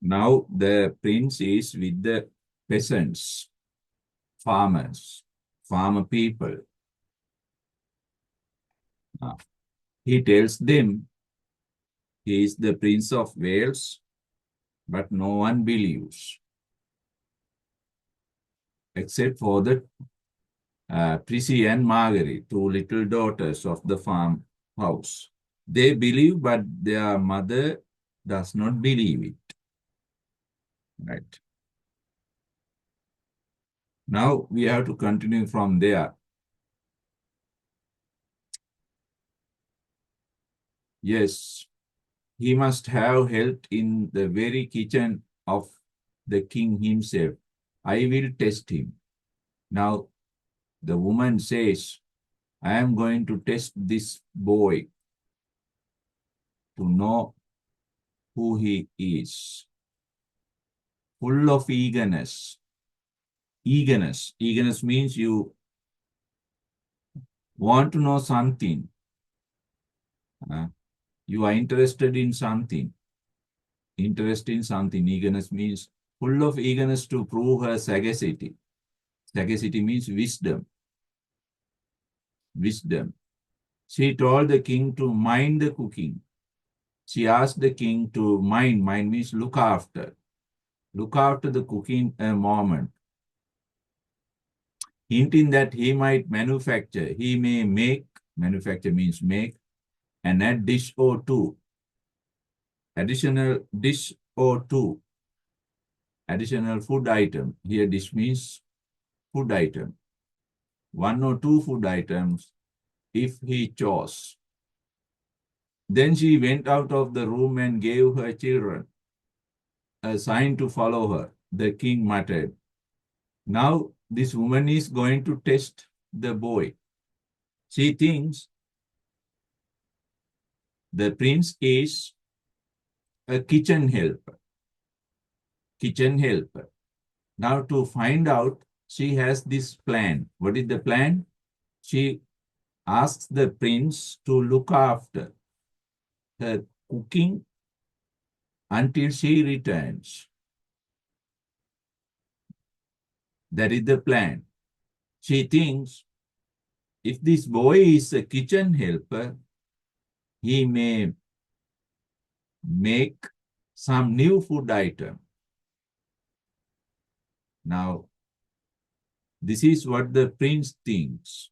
Now the prince is with the peasants, farmers, farmer people. Uh, He tells them he is the Prince of Wales, but no one believes except for the Prissy and Marguerite, two little daughters of the farmhouse. They believe, but their mother does not believe it. Right. Now we have to continue from there. Yes, he must have helped in the very kitchen of the king himself. I will test him. Now the woman says, I am going to test this boy to know who he is. Full of eagerness. Eagerness. Eagerness means you want to know something. You are interested in something. Interest in something. Eagerness means full of eagerness to prove her sagacity. Sagacity means wisdom. Wisdom. She told the king to mind the cooking. She asked the king to mind. Mind means look after. Look after the cooking a moment, hinting that he might manufacture. He may make, manufacture means make, and add dish or two. Additional dish or two. Additional food item. Here dish means food item. One or two food items if he chose. Then she went out of the room and gave her children a sign to follow her. The king muttered, now this woman is going to test the boy. She thinks the prince is a kitchen helper. Kitchen helper. Now to find out, she has this plan. What is the plan? She asks the prince to look after her cooking until she returns. That is the plan. She thinks if this boy is a kitchen helper, he may make some new food item. Now, this is what the prince thinks.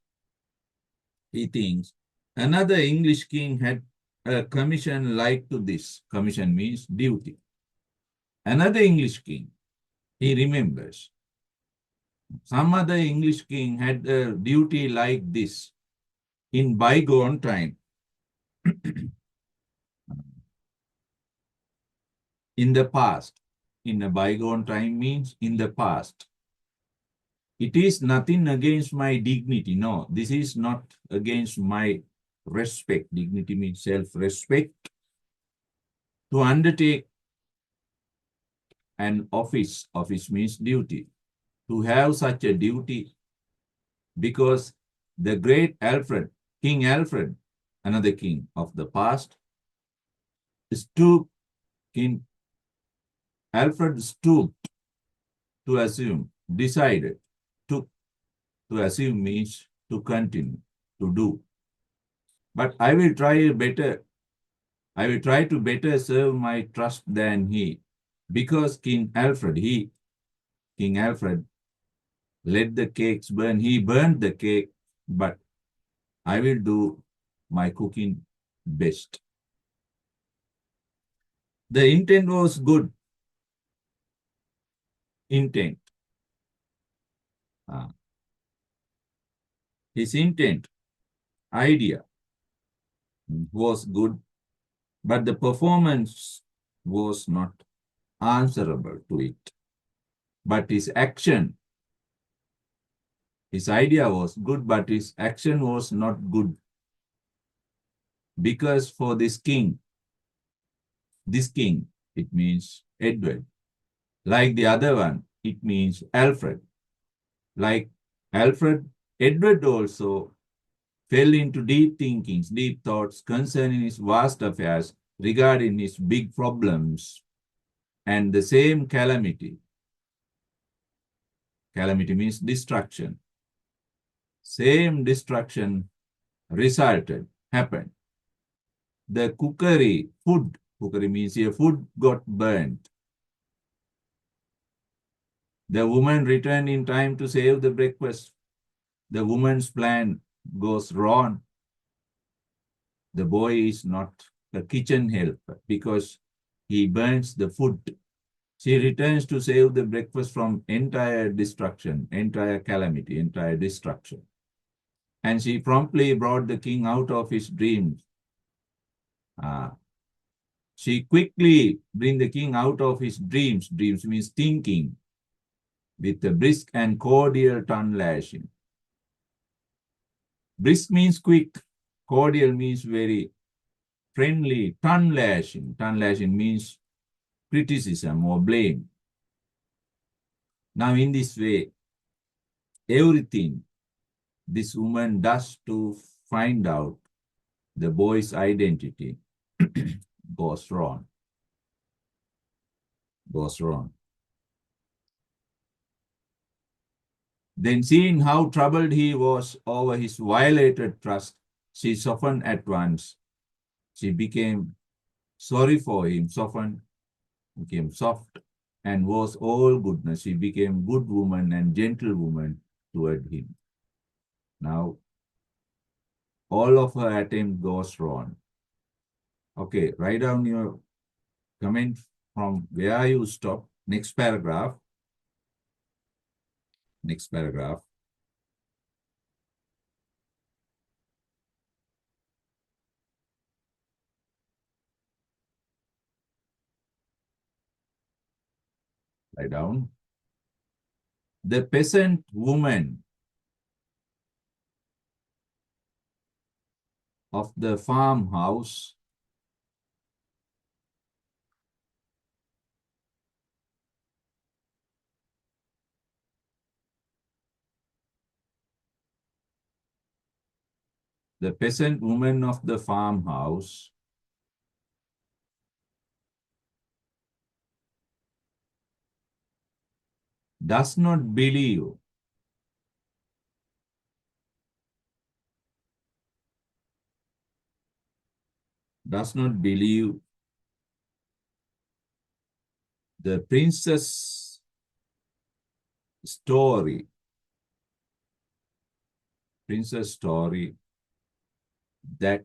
He thinks another English king had a commission like to this. Commission means duty. Another English king, he remembers. Some other English king had a duty like this in bygone time. In the past. In a bygone time means in the past. It is nothing against my dignity. No, this is not against my respect. Dignity means self-respect. To undertake an office. Office means duty. To have such a duty because the great Alfred, King Alfred, another king of the past, stooped, King Alfred stooped to assume, decided, to assume means to continue, to do. But I will try to better serve my trust than he, because King Alfred let the cakes burn. He burned the cake, but I will do my cooking best. The intent was good. Intent. His intent, idea was good, but the performance was not answerable to it. But his action, his idea was good, but his action was not good. Because for this king, it means Edward. Like the other one, it means Alfred. Like Alfred, Edward also fell into deep thinkings, deep thoughts concerning his vast affairs regarding his big problems. And the same calamity, calamity means destruction, same destruction resulted, happened. The cookery means here food got burnt. The woman returned in time to save the breakfast. The woman's plan goes wrong. The boy is not a kitchen helper because he burns the food. She returns to save the breakfast from entire destruction, entire calamity, entire destruction. And she promptly brought the king out of his dreams. She quickly bring the king out of his dreams. Dreams means thinking, with a brisk and cordial tongue lashing. Brisk means quick. Cordial means very friendly. Tongue lashing. Tongue lashing means criticism or blame. Now, in this way, everything this woman does to find out the boy's identity goes wrong. Goes wrong. Then, seeing how troubled he was over his violated trust, she softened at once. She became sorry for him, softened, became soft, and was all goodness. She became good woman and gentle woman toward him. Now, all of her attempt goes wrong. Okay, write down your comment from where you stop. Next paragraph. Next paragraph. Write down. The peasant woman of the farmhouse the peasant woman of the farmhouse does not believe the princess story that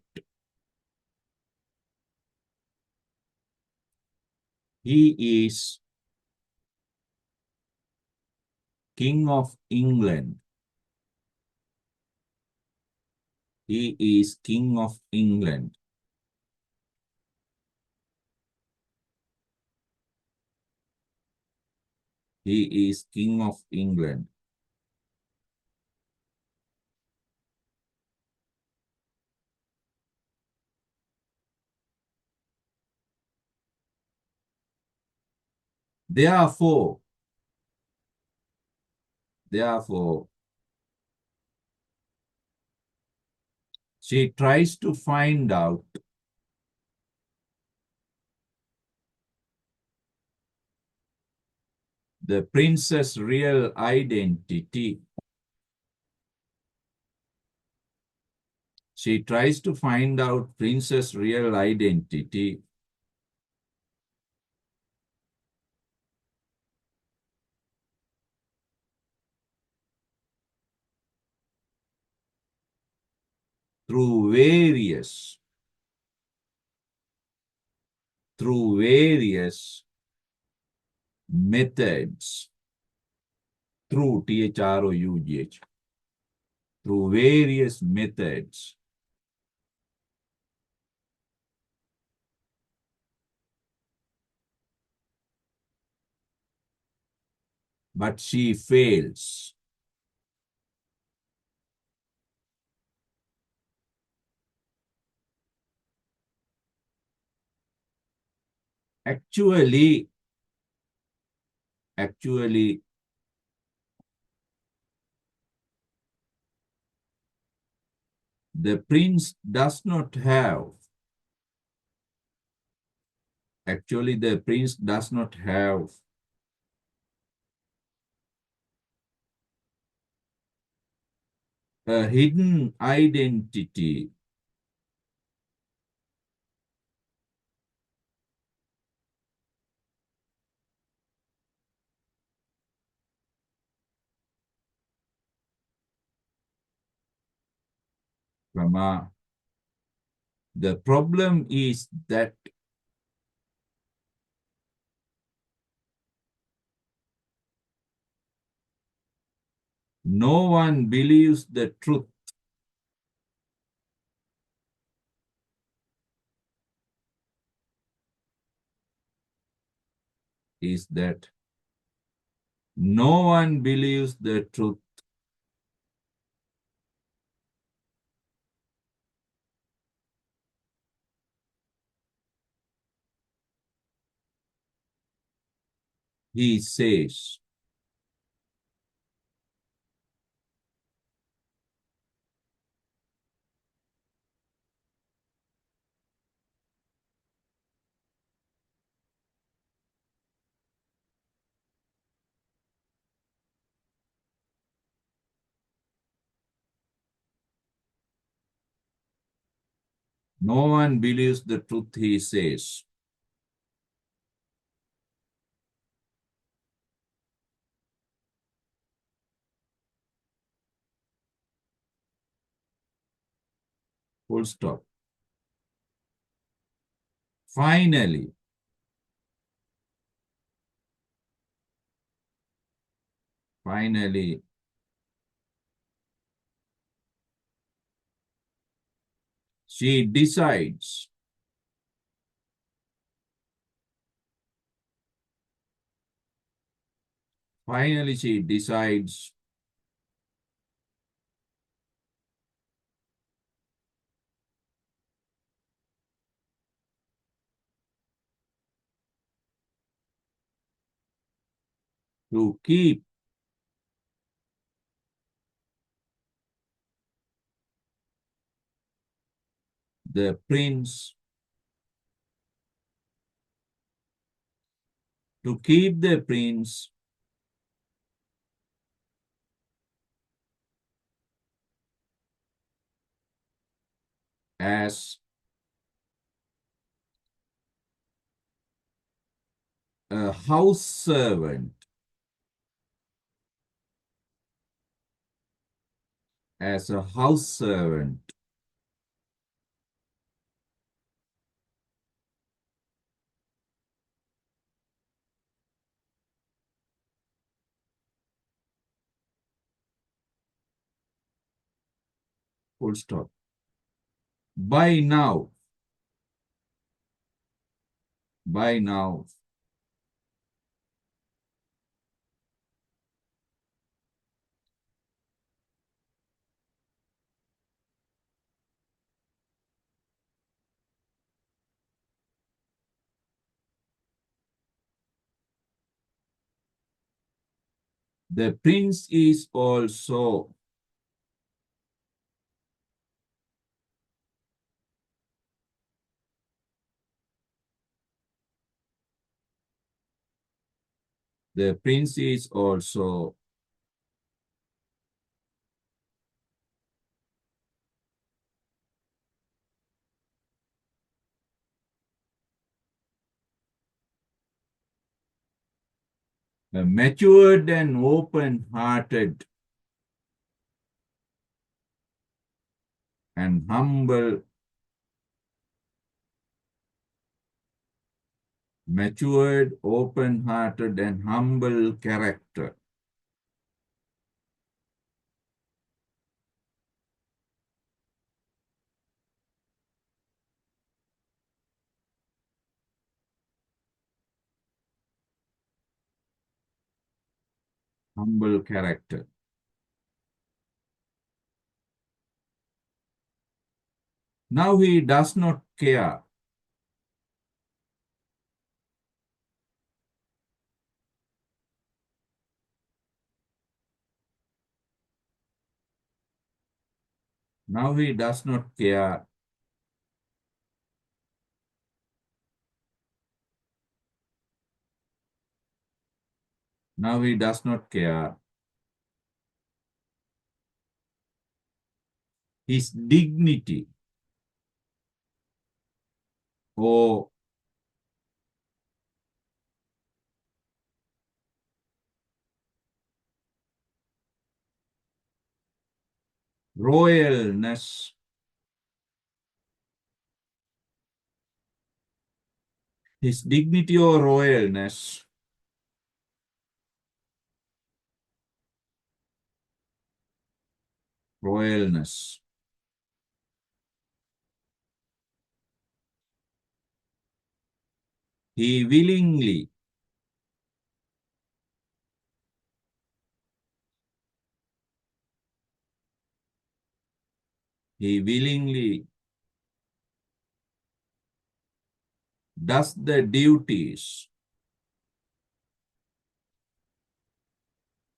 he is king of England. He is king of England. He is king of England. Therefore, she tries to find out the princess' real identity. She tries to find out princess' real identity through various methods. Through, Through, through various methods. But she fails. Actually, the prince does not have Actually, the prince does not have a hidden identity. Comma. The problem is that no one believes the truth is that no one believes the truth. He says, no one believes the truth, he says. Full stop. Finally, finally, she decides. Finally, she decides to keep the prince, to keep the prince as a house servant, as a house servant. Full stop. By now, by now, the prince is also the prince is also a matured and open-hearted and humble, matured, open-hearted and humble character. Humble character. Now he does not care. Now he does not care Now he does not care. His dignity, or royalness, his dignity or royalness. He willingly, he willingly does the duties.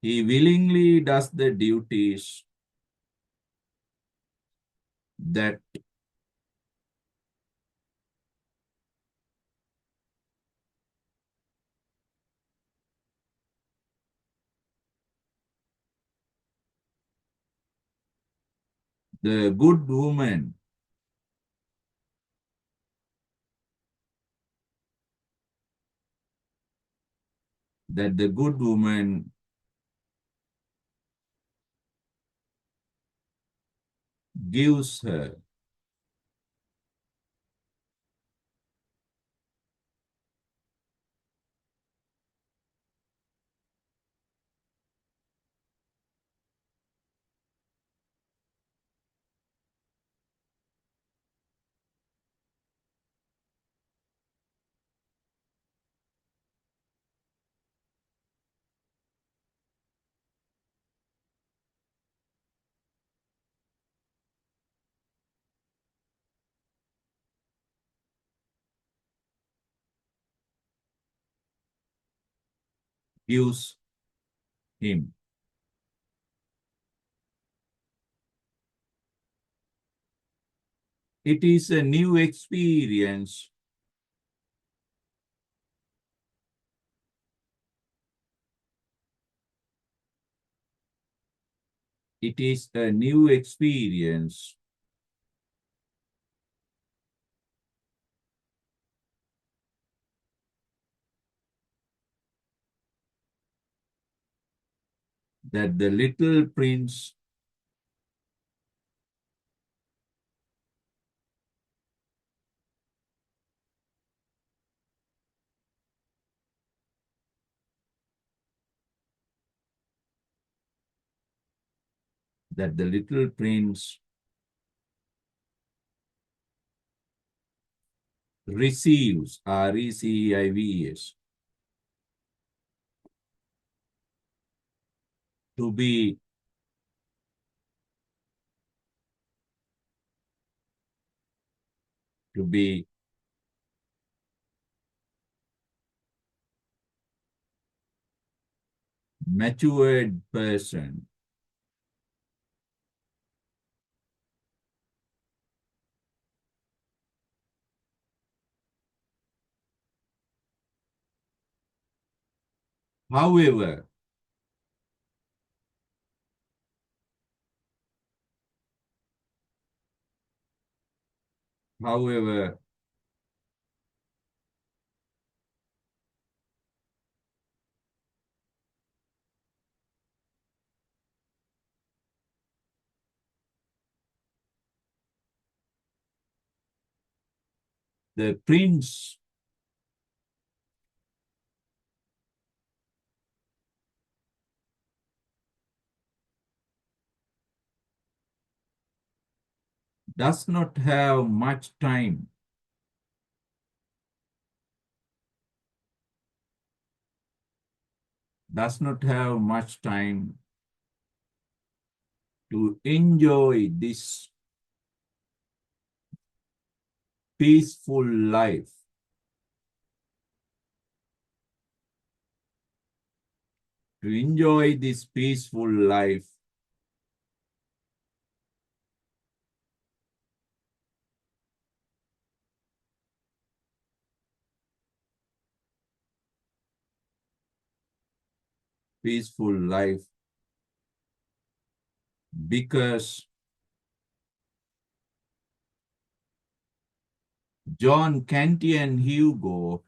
He willingly does the duties that the good woman, that the good woman gives her. Gives him. It is a new experience. It is a new experience that the little prince that the little prince receives, receives, to be to be matured person. However, however, the prince does not have much time, does not have much time to enjoy this peaceful life, to enjoy this peaceful life peaceful life because John Cantian Hugo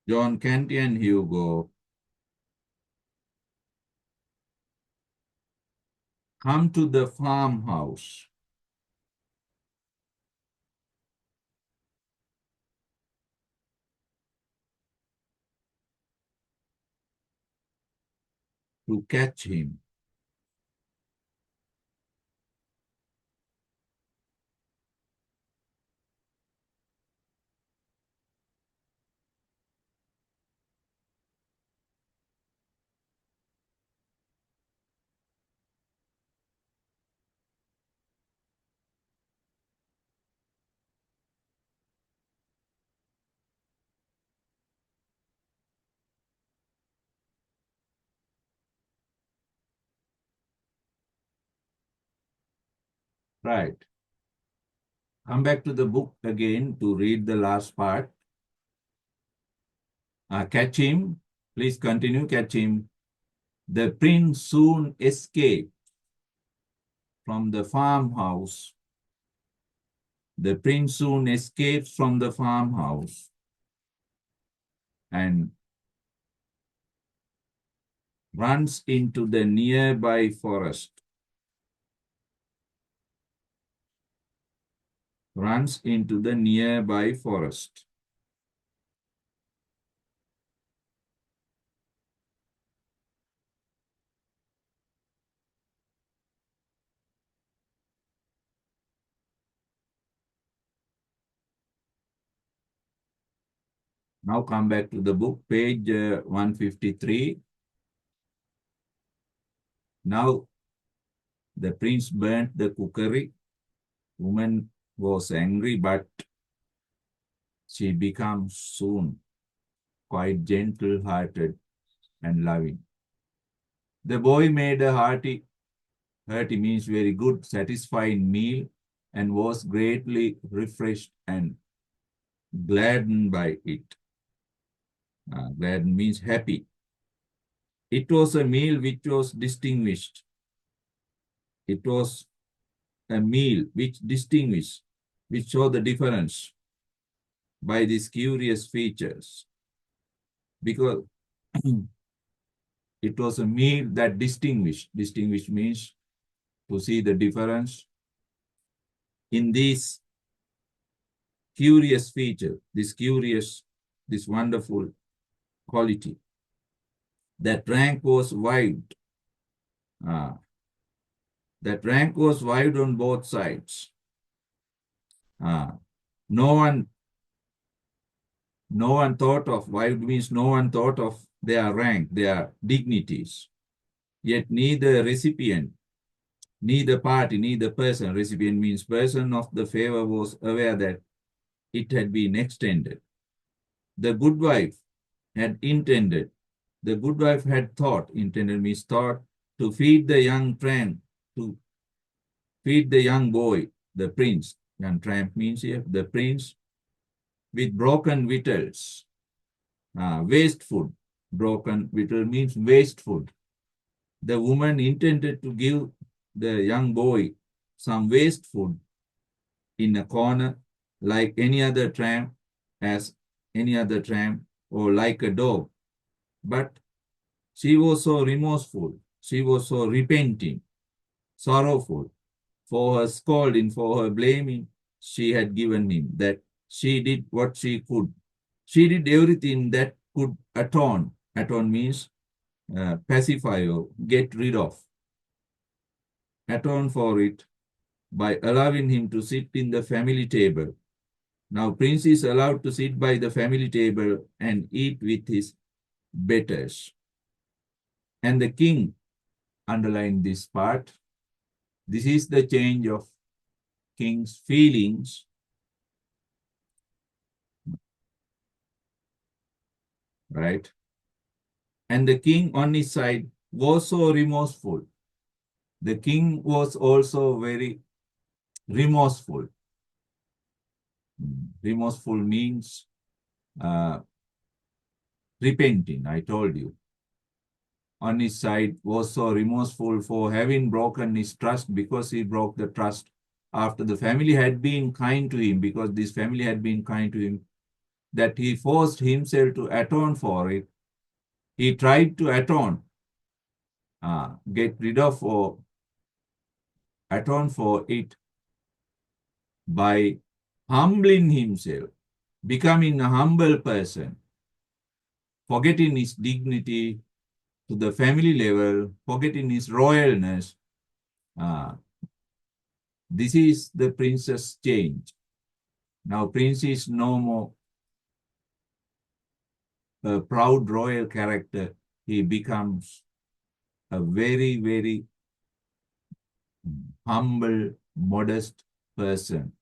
John Cantian Hugo come to the farmhouse to catch him. Right. Come back to the book again to read the last part. Catch him. Please continue. Catch him. The prince soon escaped from the farmhouse. The prince soon escapes from the farmhouse and runs into the nearby forest. Runs into the nearby forest. Now come back to the book, page 153. Now the prince burnt the cookery. Woman was angry, but she becomes soon quite gentle-hearted and loving. The boy made a hearty means very good, satisfying meal and was greatly refreshed and gladdened by it. Gladdened means happy. It was a meal which was distinguished. It was a meal which distinguished, which showed the difference by these curious features. Because it was a meal that distinguished. Distinguished means to see the difference in these curious feature, this wonderful quality. That rank was wide. That rank was wide on both sides. No one thought of, wide means no one thought of their rank, their dignities. Yet neither recipient, neither party, neither person, recipient means person of the favor was aware that it had been extended. The good wife had intended, the good wife had thought, intended means thought, to feed the young tramp, to feed the young boy, the prince, young tramp means here, the prince, with broken victuals, waste food. Broken victual means waste food. The woman intended to give the young boy some waste food in a corner like any other tramp, as any other tramp, or like a dog. But she was so remorseful, she was so repenting, sorrowful for her scolding, for her blaming she had given him, that she did what she could. She did everything that could atone. Atone means pacify or get rid of. Atone for it by allowing him to sit in the family table. Now Prince is allowed to sit by the family table and eat with his betters. And the king underlined this part. This is the change of king's feelings right? And the king on his side was so remorseful. The king was also very remorseful. Remorseful means uh, repenting, I told you. On his side was so remorseful for having broken his trust, because he broke the trust after the family had been kind to him, because this family had been kind to him, that he forced himself to atone for it. He tried to atone, get rid of or atone for it by humbling himself, becoming a humble person, forgetting his dignity to the family level, forgetting his royalness. Uh, this is the prince's change. Now, Prince is no more a proud royal character. He becomes a very, very humble, modest person.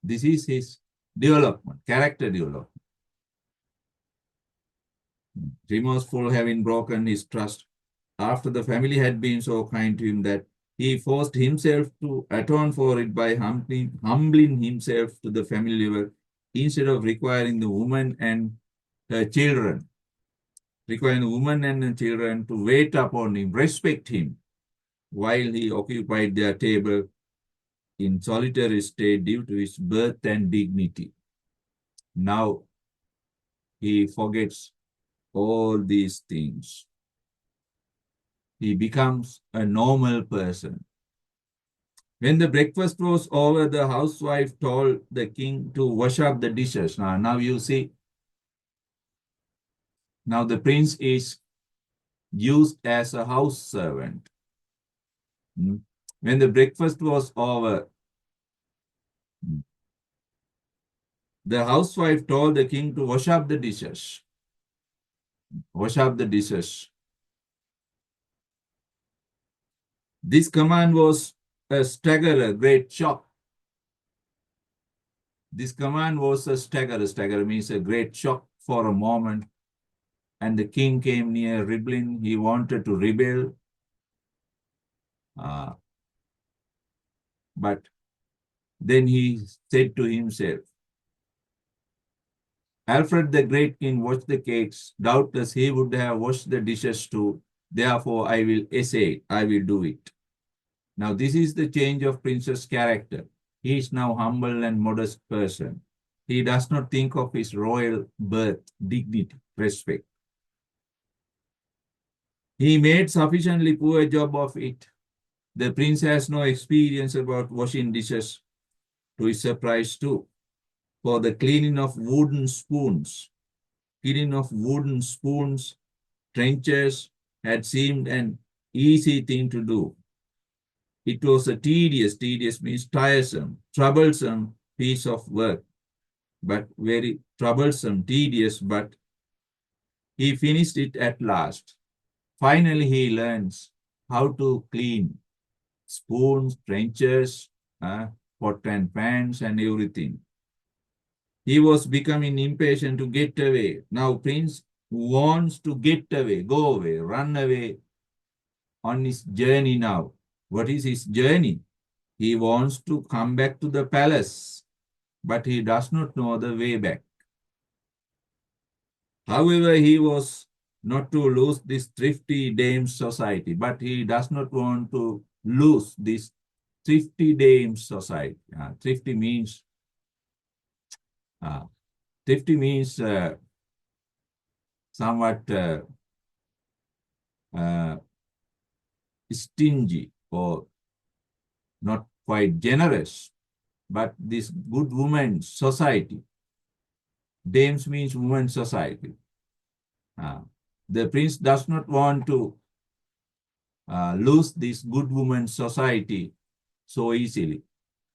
This is his development, character development. Remorseful, having broken his trust after the family had been so kind to him that he forced himself to atone for it by humbling himself to the family level, instead of requiring the woman and her children, requiring the woman and the children to wait upon him, respect him, while he occupied their table in solitary state due to his birth and dignity. Now he forgets all these things. He becomes a normal person. When the breakfast was over, the housewife told the king to wash up the dishes. Now you see, now the prince is used as a house servant. When the breakfast was over, the housewife told the king to wash up the dishes. Wash up the dishes. This command was a stagger, a great shock. This command was a stagger. A stagger means a great shock for a moment. And the king came near rebelling. He wanted to rebel. But then he said to himself, Alfred the Great King washed the cakes. Doubtless he would have washed the dishes too. Therefore, I will essay it. I will do it. Now, this is the change of Prince's character. He is now humble and modest person. He does not think of his royal birth, dignity, respect. He made sufficiently poor job of it. The prince has no experience about washing dishes, to his surprise too. For the cleaning of wooden spoons, trenchers had seemed an easy thing to do. It was a tedious means tiresome, troublesome piece of work, but very troublesome, tedious, but he finished it at last. Finally, he learns how to clean spoons, trenchers, pot and pans, and everything. He was becoming impatient to get away. Now, Prince wants to get away, go away, run away on his journey now. What is his journey? He wants to come back to the palace, but he does not know the way back. However, he was not to lose this thrifty dame's society, but he does not want to lose this thrifty dame's society. Uh, thrifty means somewhat uh, stingy or not quite generous, but this good woman's society. Dames means women's society. The prince does not want to lose this good woman's society so easily.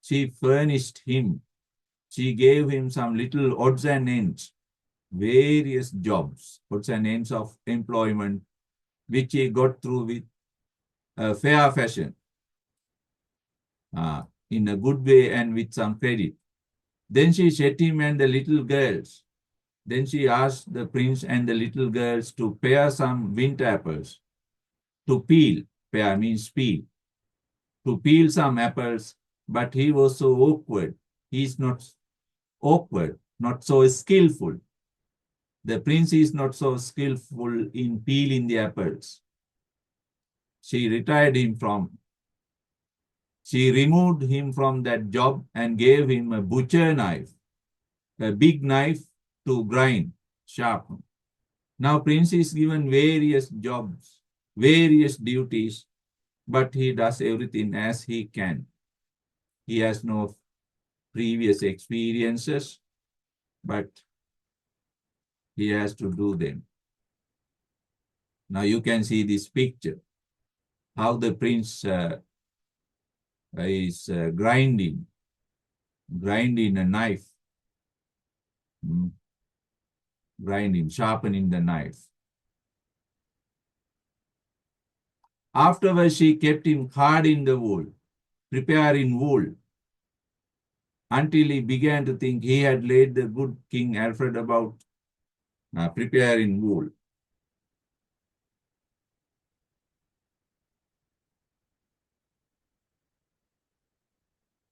She furnished him. She gave him some little odds and ends, various jobs, odds and ends of employment, which he got through with a fair fashion, in a good way and with some credit. Then she set him and the little girls, Then she asked the prince and the little girls to pare some mint apples, to peel. Pare means peel. To peel some apples, but he was so awkward. He's not awkward, not so skillful. The prince is not so skillful in peeling the apples. She retired him from, she removed him from that job and gave him a butcher knife, a big knife to grind, sharpen. Now Prince is given various jobs, various duties, but he does everything as he can. He has no previous experiences, but he has to do them. Now you can see this picture, how the prince is grinding a knife, sharpening the knife. Afterwards, she kept him hard in the wool, preparing wool, until he began to think he had laid the good King Alfred about preparing wool.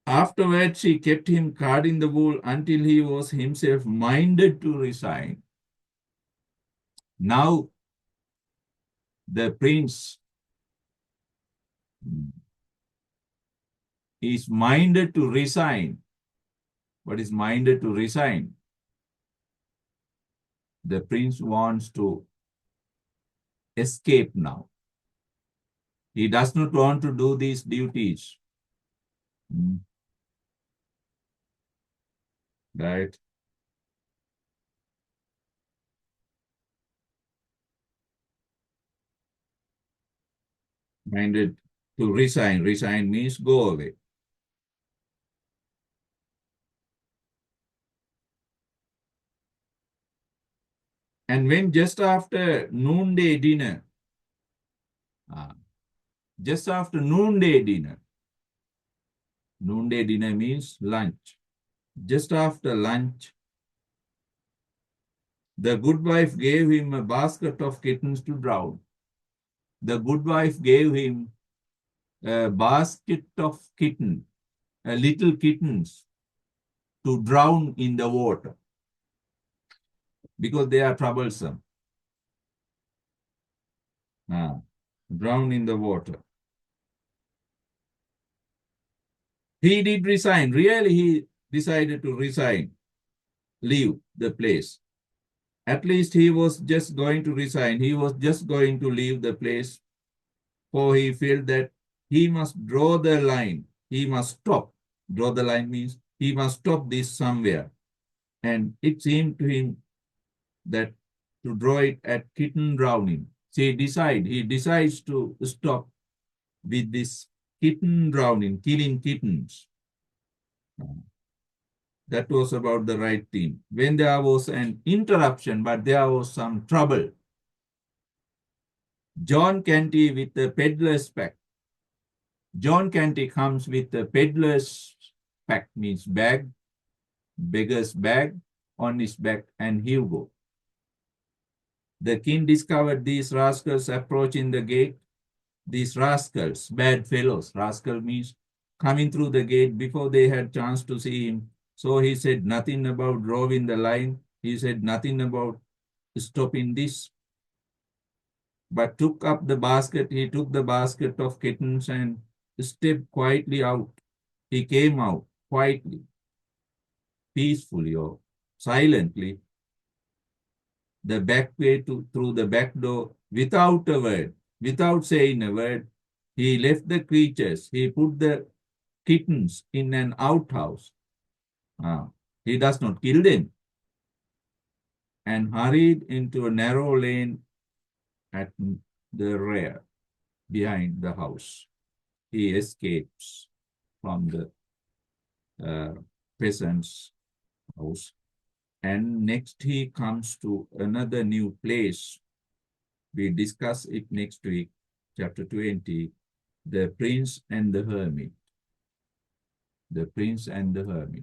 Afterwards, she kept him carding the wool until he was himself minded to resign. Now, the prince is minded to resign. What is minded to resign? The prince wants to escape now. He does not want to do these duties. Right? Minded to resign. Resign means go away. And when just after noonday dinner, noonday dinner means lunch. Just after lunch, the good wife gave him a basket of kittens to drown. The good wife gave him a basket of kittens, little kittens, to drown in the water because they are troublesome. Drown in the water. He did resign. Really, he decided to resign, leave the place. At least he was just going to resign. He was just going to leave the place, for he felt that he must draw the line. He must stop. Draw the line means he must stop this somewhere. And it seemed to him that to draw it at kitten drowning. So he decides to stop with this kitten drowning, killing kittens. That was about the right thing. When there was an interruption, but there was some trouble. John Canty with the peddler's pack. John Canty comes with the peddler's pack, means bag, beggar's bag on his back, and Hugo. The king discovered these rascals approaching the gate. These rascals, bad fellows. Rascal means coming through the gate before they had chance to see him. So he said nothing about drawing the line. He said nothing about stopping this, but took up the basket. He took the basket of kittens and stepped quietly out. He came out quietly, peacefully, or silently, the back way through the back door, without a word, without saying a word. He left the creatures. He put the kittens in an outhouse. He does not kill them, and hurried into a narrow lane at the rear, behind the house. He escapes from the peasant's house, and next he comes to another new place. We discuss it next week, chapter 20, the prince and the hermit. The prince and the hermit.